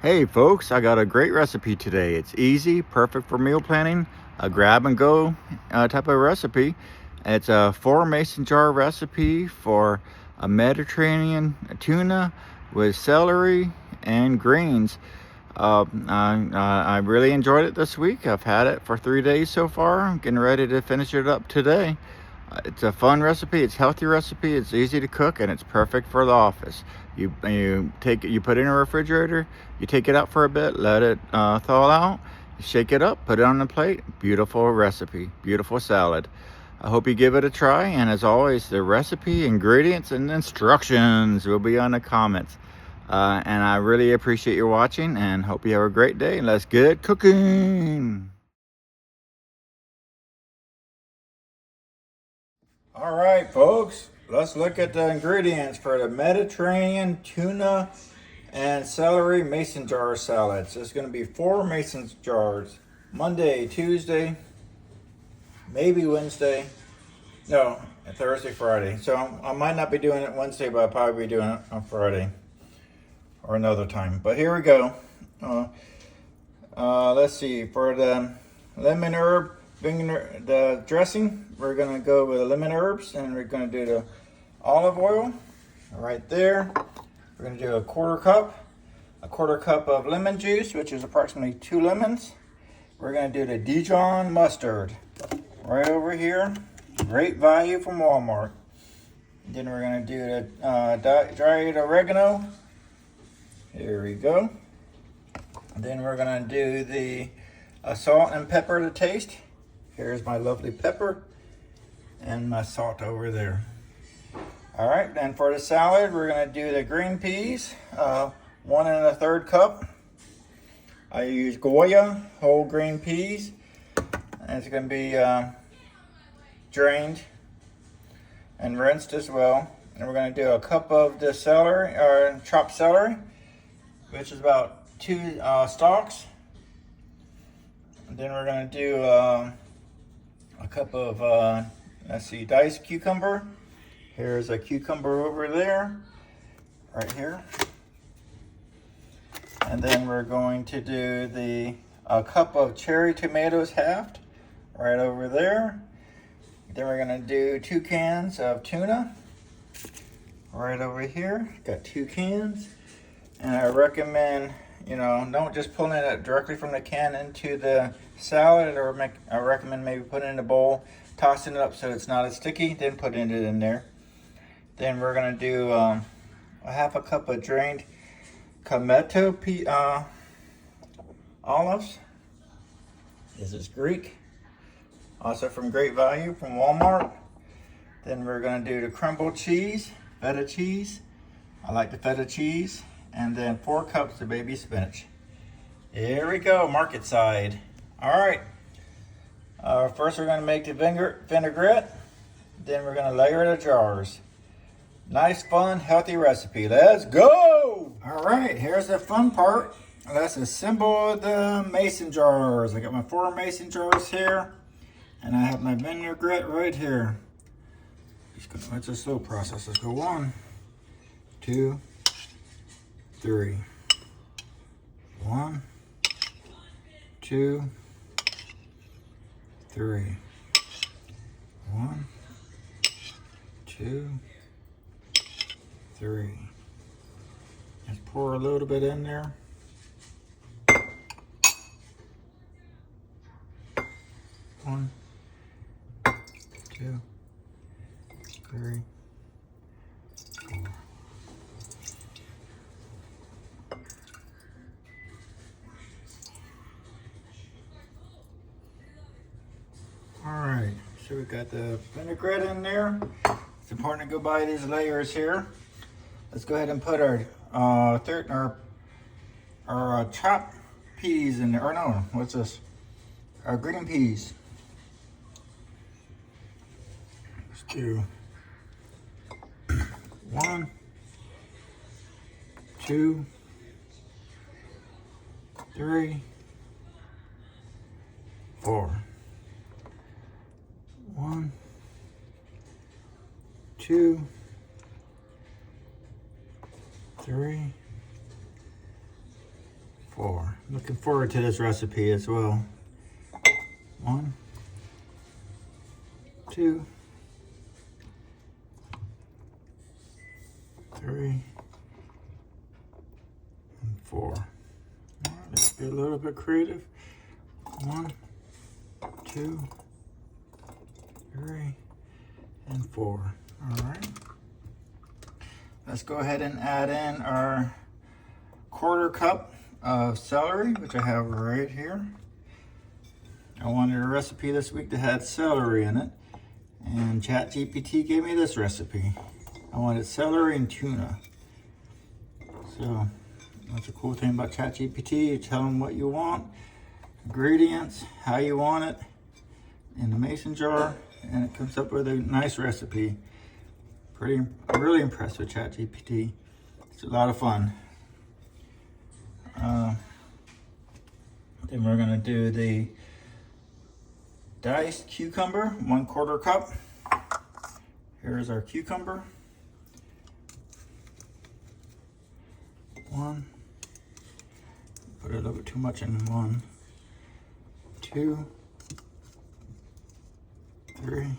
Hey folks, I got a great recipe today. It's easy, perfect for meal planning, a grab and go type of recipe. It's a 4 mason jar recipe for a Mediterranean tuna with celery and greens. I really enjoyed it this week. I've had it for 3 days so far. I'm getting ready to finish it up today. It's a fun recipe, it's a healthy recipe, it's easy to cook, and it's perfect for the office. You put it in a refrigerator, you take it out for a bit, let it thaw out, you shake it up, put it on the plate. Beautiful recipe, beautiful salad. I hope you give it a try, and as always, the recipe, ingredients, and instructions will be on the comments. And I really appreciate your watching, and hope you have a great day. Let's get cooking. All right, folks, let's look at the ingredients for the Mediterranean tuna and celery mason jar salads. There's going to be 4 mason jars, Monday, Tuesday, maybe Wednesday, no, Thursday, Friday. So I might not be doing it Wednesday, but I'll probably be doing it on Friday or another time. But here we go. Let's see, for the lemon herb the dressing, we're gonna go with the lemon herbs, and we're gonna do the olive oil right there. We're gonna do a quarter cup of lemon juice, which is approximately 2 lemons. We're gonna do the Dijon mustard right over here, great value from Walmart. Then we're gonna do the dried oregano. Here we go. Then we're gonna do the salt and pepper to taste. Here's my lovely pepper and my salt over there. All right, then for the salad, we're gonna do the green peas, 1 1/3 cup. I use Goya whole green peas, and it's gonna be drained and rinsed as well. And we're gonna do a cup of the celery, or chopped celery, which is about 2 stalks. And then we're gonna do a cup of, diced cucumber. Here's a cucumber over there, right here. And then we're going to do a cup of cherry tomatoes halved, right over there. Then we're gonna do 2 cans of tuna, right over here. Got 2 cans. And I recommend, don't just pull it directly from the can into the salad, I recommend maybe putting it in a bowl, tossing it up so it's not as sticky, then putting it in there. Then we're gonna do a 1/2 cup of drained tomato olives. This is Greek, also from great value from Walmart. Then we're gonna do the crumbled cheese, feta cheese. I like the feta cheese. And then 4 cups of baby spinach. Here we go, market side. All right, first we're gonna make the vinaigrette, then we're gonna layer the jars. Nice, fun, healthy recipe. Let's go! All right, here's the fun part. Let's assemble the mason jars. I got my 4 mason jars here, and I have my vinaigrette right here. It's a slow process. Let's go 1, 2, 3. 1, 2, 3. 1, 2, 3. Let's pour a little bit in there. 1, 2, 3, 4. Alright, so we got the vinaigrette in there. It's important to go by these layers here. Let's go ahead and put our chopped peas in there. Or no, what's this? Our green peas. Let's do 1, 2, 3, 4. 1, 2, 3, 4. Looking forward to this recipe as well. 1, 2, 3, and 4. All right, let's be a little bit creative. 1, 2, 3, and 4. All right. Let's go ahead and add in our 1/4 cup of celery, which I have right here. I wanted a recipe this week that had celery in it, and ChatGPT gave me this recipe. I wanted celery and tuna. So that's a cool thing about ChatGPT. You tell them what you want, ingredients, how you want it, in the mason jar, and it comes up with a nice recipe. Really impressed with ChatGPT. It's a lot of fun. Then we're gonna do the diced cucumber, 1/4 cup. Here's our cucumber. 1. Put a little bit too much in 1, 2, 3,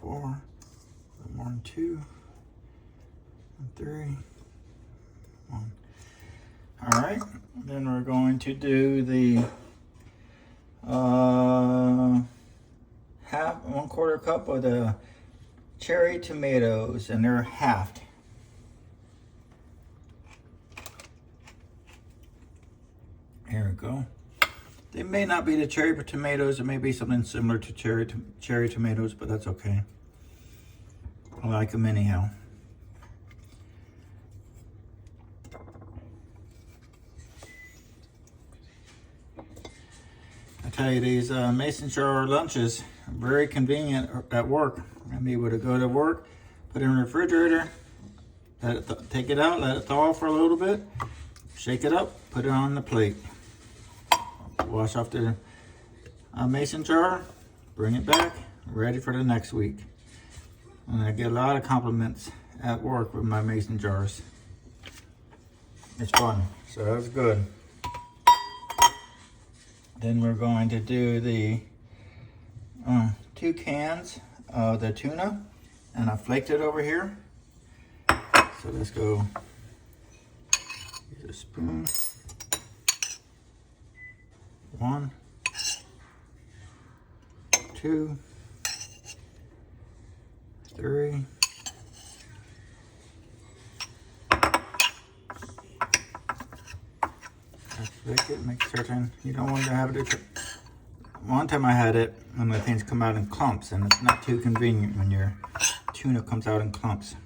4, a little more than 2, and 3, 1. All right, then we're going to do the 1/4 cup of the cherry tomatoes, and they're halved. Here we go. They may not be the cherry tomatoes. It may be something similar to cherry tomatoes, but that's okay. I like them anyhow. I tell you, these mason jar lunches are very convenient at work. I'm able to go to work, put it in the refrigerator, take it out, let it thaw for a little bit, shake it up, put it on the plate. Wash off the mason jar, bring it back, ready for the next week. And I get a lot of compliments at work with my mason jars. It's fun, so that's good. Then we're going to do the 2 cans of the tuna, and I flaked it over here. So let's go use a spoon. 1, 2, 3. Flake it, make certain you don't want to have it. One time I had it and the things come out in clumps, and it's not too convenient when your tuna comes out in clumps.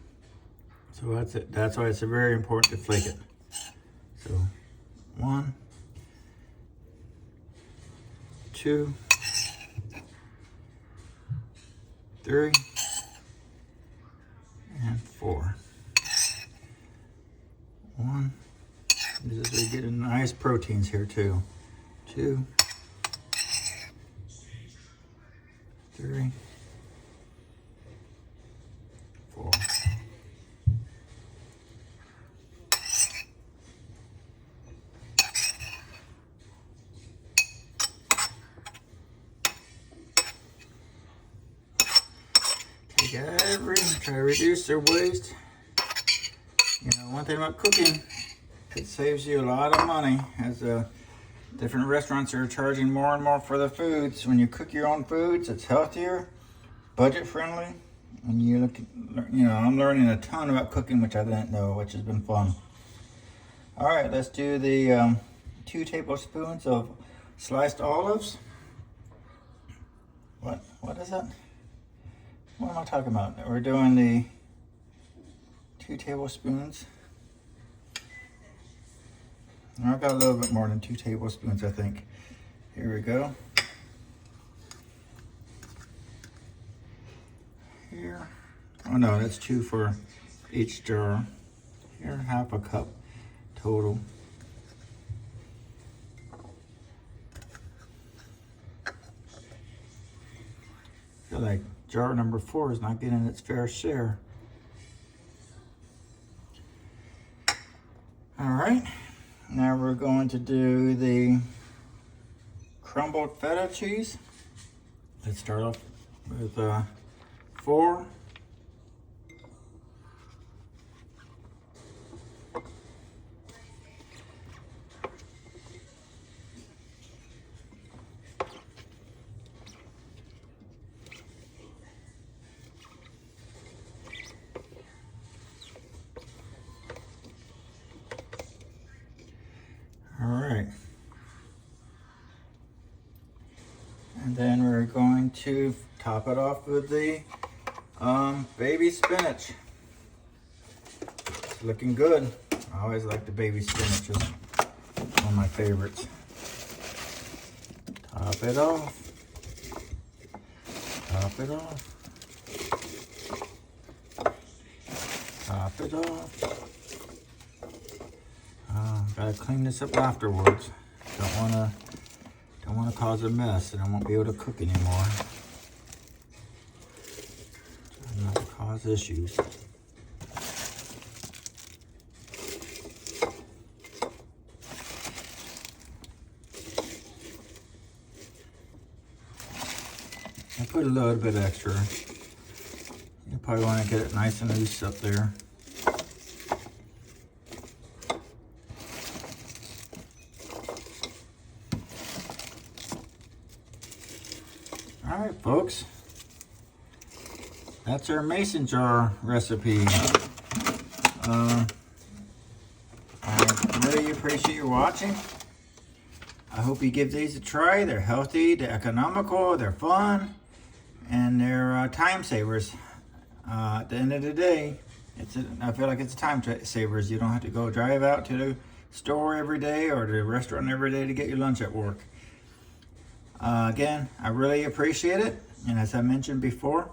So that's it. That's why it's very important to flake it. So 1, 2, 3, and 4. 1. This is where you get nice proteins here too. 2, 3, 4. Try to reduce their waste. You know, one thing about cooking, it saves you a lot of money, as different restaurants are charging more and more for the foods. When you cook your own foods, it's healthier, budget friendly, and I'm learning a ton about cooking, which I didn't know, which has been fun. All right, let's do the 2 tablespoons of sliced olives. What is that? What am I talking about? We're doing the 2 tablespoons. I've got a little bit more than 2 tablespoons, I think. Here we go. Here. Oh no, that's 2 for each jar. Here, 1/2 cup total. I feel like jar number 4 is not getting its fair share. All right, now we're going to do the crumbled feta cheese. Let's start off with 4. All right. And then we're going to top it off with the baby spinach. It's looking good. I always like the baby spinach. It's one of my favorites. Top it off. Top it off. Top it off. Gotta clean this up afterwards. Don't wanna cause a mess, and I won't be able to cook anymore. Try not to cause issues. I put a little bit extra. You probably want to get it nice and loose up there. All right, folks, that's our mason jar recipe. I really appreciate you watching. I hope you give these a try. They're healthy, they're economical, they're fun, and they're time savers. At the end of the day, I feel like it's time savers. You don't have to go drive out to the store every day or the restaurant every day to get your lunch at work. Again, I really appreciate it. And as I mentioned before,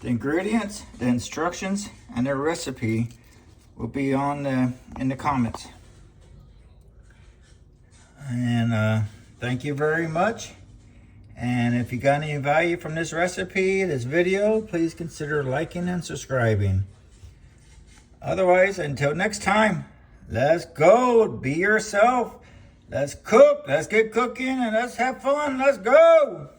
the ingredients, the instructions, and the recipe will be in the comments. And thank you very much. And if you got any value from this recipe, this video, please consider liking and subscribing. Otherwise, until next time, let's go. Be yourself. Let's cook. Let's get cooking and let's have fun. Let's go.